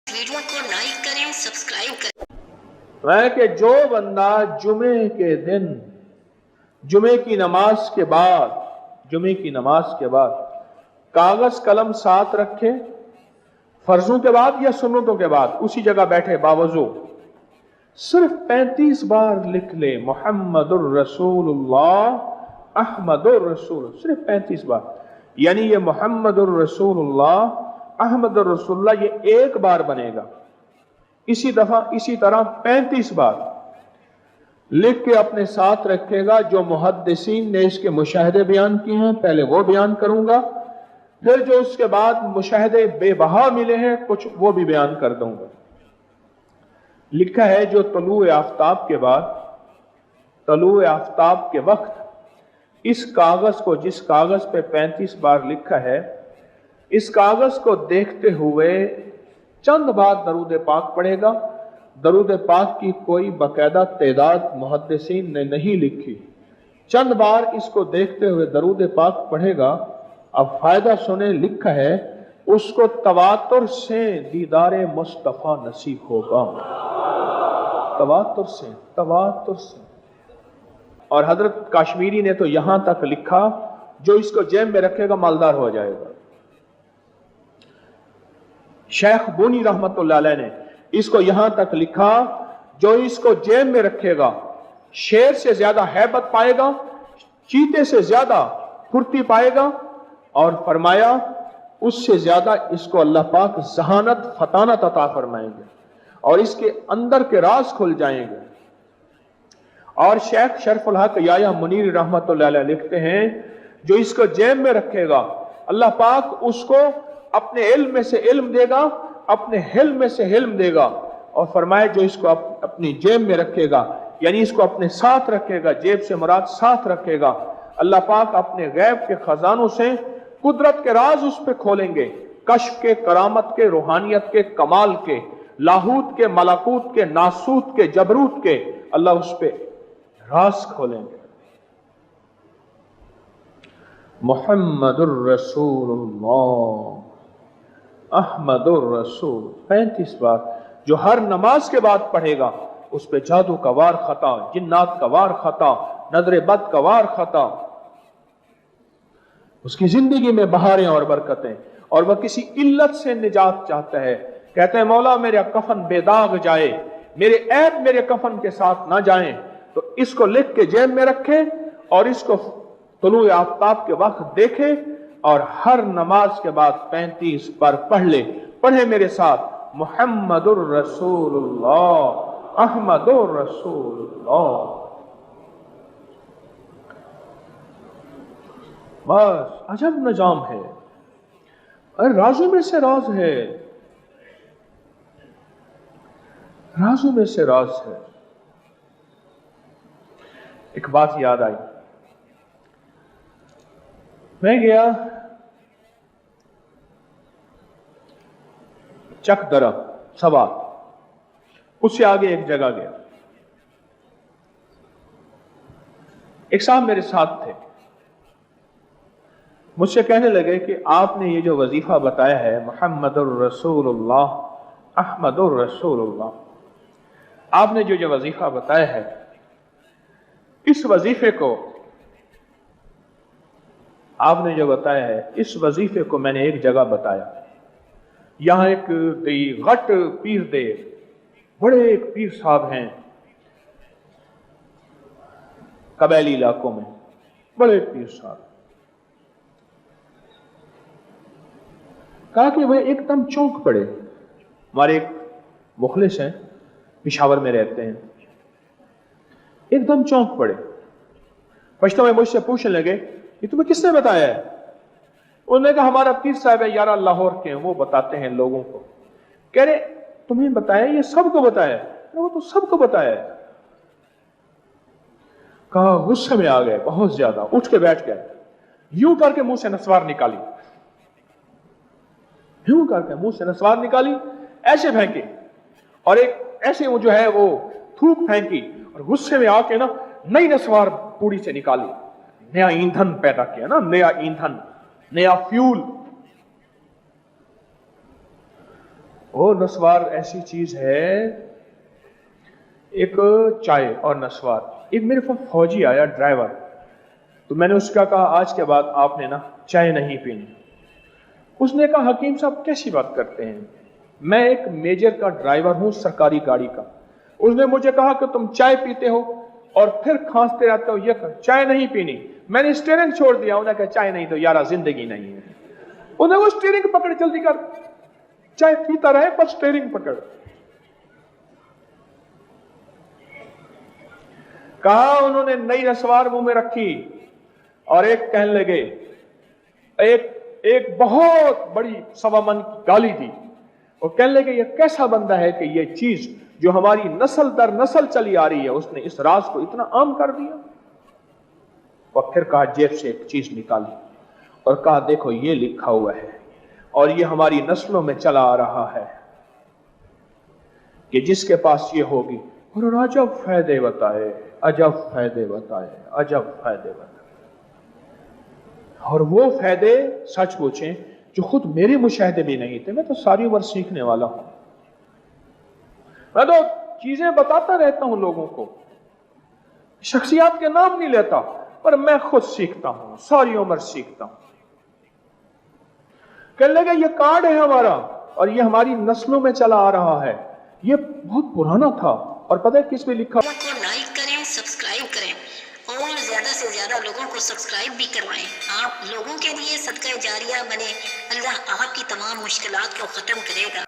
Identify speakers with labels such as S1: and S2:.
S1: Video को like करें, subscribe करें।
S2: मैं कि जो बंदा जुमे के दिन जुमे की नमाज के बाद कागज कलम साथ रखे, फर्जों के बाद या सुन्नतों के बाद उसी जगह बैठे बावजू सिर्फ 35 बार लिख ले मुहम्मदुर रसूलुल्लाह अहमदुर रसूल, सिर्फ 35 बार। यानी ये मुहम्मदुर रसूलुल्लाह अहमदुर रसूलुल्लाह ये एक बार बनेगा, इसी तरह 35 बार लिख के अपने साथ रखेगा। जो मुहद्दिसीन ने इसके मुशाहिदे बयान किए हैं पहले वो बयान करूंगा, फिर जो उसके बाद मुशाहिदे बेबहा मिले हैं कुछ वो भी बयान कर दूंगा। लिखा है जो तलूए आफ्ताब के बाद, तलूए आफ्ताब के वक्त इस कागज को, जिस कागज पे 35 बार लिखा है, इस कागज को देखते हुए चंद बार दरूद पाक पढ़ेगा। दरूद पाक की कोई बाकायदा तादाद मुहद्दिसीन ने नहीं लिखी, चंद बार इसको देखते हुए दरूद पाक पढ़ेगा। अब फायदा सुने, लिखा है उसको तवातुर से दीदारे मुस्तफा नसीब होगा, तवातुर से। और हजरत काश्मीरी ने तो यहां तक लिखा जो इसको जेब में रखेगा मालदार हो जाएगा। शेख बुनी रहमतुल्लाह अलैह ने इसको यहां तक लिखा जो इसको जेब में रखेगा शेर से ज्यादा हैबत पाएगा, चीते से ज्यादा फुर्ती पाएगा, और फरमाया उससे ज्यादा इसको अल्लाह पाक जहानत फतानत अता फरमाएंगे और इसके अंदर के राज खुल जाएंगे। और शेख शरफुल हक याया मुनीर रहमतुल्लाह अलैह लिखते हैं जो इसको जेब में रखेगा अल्लाह पाक उसको अपने इल्म में से इल्म देगा, अपने हिल्म में से हिल्म देगा। और फरमाए जो इसको अपनी जेब में रखेगा, यानी इसको अपने साथ रखेगा, जेब से मुराद साथ रखेगा, अल्लाह पाक अपने गैब के खजानों से कुदरत के राज उस पे खोलेंगे, कश्फ के, करामत के, रूहानियत के, कमाल के, लाहूत के, मलाकूत के, नासूत के, जबरूत के, अल्लाह उस पे राज खोलेंगे। मुहम्मदुर रसूलुल्लाह अहमदुर रसूल 35 बार जो हर नमाज के बाद पढ़ेगा उस पे जादू का वार खता, जिन्नात का वार खता, नजर बद का वार खता, उसकी जिंदगी में बहारें और बरकतें। और वह किसी इल्लत से निजात चाहता है, कहते हैं मौला मेरा कफन बेदाग जाए, मेरे ऐब मेरे कफन के साथ ना जाएं, तो इसको लिख के जेब में रखे और इसको तुलूए आफ्ताब के वक्त देखे और हर नमाज के बाद 35 बार पढ़ ले। पढ़े मेरे साथ मुहम्मदुर रसूलुल्लाह अहमदुर रसूलुल्लाह। बस अजब निजाम है, अरे राजों में से राज है, राजों में से राज है। एक बात याद आई, मैं गया चकदरा सवा, उससे आगे एक जगह गया, एक साहब मेरे साथ थे, मुझसे कहने लगे कि आपने ये जो वजीफा बताया है मुहम्मदुर रसूलुल्लाह अहमदुर रसूलुल्लाह, आपने जो वजीफा बताया है, इस वजीफे को आपने जो बताया है, इस वजीफे को मैंने एक जगह बताया। यहां एक गट पीर दे, बड़े एक पीर साहब हैं कबैली इलाकों में, बड़े पीर साहब। कहा कि वह एकदम चौंक पड़े, हमारे एक मुखलिस हैं पिशावर में रहते हैं, एकदम चौंक पड़े। पश्तो में मुझसे पूछने लगे ये तुम्हें किसने बताया है? उन्होंने कहा हमारा पीर साहब है यार लाहौर के हैं, वो बताते हैं लोगों को। कह रहे तुम्हें बताया? ये सबको बताया? वो तो सबको बताया है। कहा गुस्से में आ गए बहुत ज्यादा, उठ के बैठ गए, यूं करके मुंह से नस्वार निकाली, यूं करके मुंह से नस्वार निकाली, ऐसे फेंकी और एक ऐसे वो जो है वो थूक फेंकी और गुस्से में आके ना नई नस्वार पूड़ी से निकाली। नया ईंधन पैदा किया ना, नया ईंधन, नया फ्यूल। وہ نسوار ایسی چیز ہے، ایک چائے اور نسوار. ایک میرے پاس فوجی آیا ڈرائیور، تو میں نے اس کا کہا آج کے بعد آپ نے نا چائے نہیں پینی. اس نے کہا حکیم صاحب کیسی بات کرتے ہیں، میں ایک میجر کا ڈرائیور ہوں سرکاری گاڑی کا. اس نے مجھے کہا کہ تم چائے پیتے ہو اور پھر کھانستے رہتے ہو، یہ چائے نہیں پینی. میں نے اسٹیئرنگ چھوڑ دیا. انہوں نے کہا چائے نہیں تو یارا زندگی نہیں ہے. انہیں وہ اسٹیئرنگ پکڑ جلدی کر، چائے پیتا رہے پر اسٹیئرنگ پکڑ. کہا انہوں نے نئی نسوار منہ میں رکھی اور ایک کہنے لگے، ایک بہت بڑی سوا من کی گالی دی. وہ کہنے لگے یہ کیسا بندہ ہے کہ یہ چیز جو ہماری نسل در نسل چلی آ رہی ہے اس نے اس راز کو اتنا عام کر دیا. اور پھر کہا جیب سے ایک چیز نکالی اور کہا دیکھو یہ لکھا ہوا ہے اور یہ ہماری نسلوں میں چلا آ رہا ہے کہ جس کے پاس یہ ہوگی. اور عجب فائدے بتائے، عجب فائدے بتائے، عجب فائدے بتائے. اور وہ فائدے سچ پوچھیں جو خود میرے مشاہدے بھی نہیں تھے. میں تو ساری عمر سیکھنے والا ہوں. میں تو چیزیں بتاتا رہتا ہوں لوگوں کو، شخصیات کے نام نہیں لیتا، پر میں خود سیکھتا ہوں، ساری عمر سیکھتا ہوں. کہنے لگے یہ کارڈ ہے ہمارا اور یہ ہماری نسلوں میں چلا آ رہا ہے. یہ بہت پرانا تھا اور پتہ ہے کس پہ لکھا؟
S1: کو لائک کریں، سبسکرائب کریں اور زیادہ سے زیادہ لوگوں کو سبسکرائب بھی کروائیں. آپ لوگوں کے لیے صدقہ جاریہ بنے. اللہ آپ کی تمام مشکلات کو ختم کرے گا.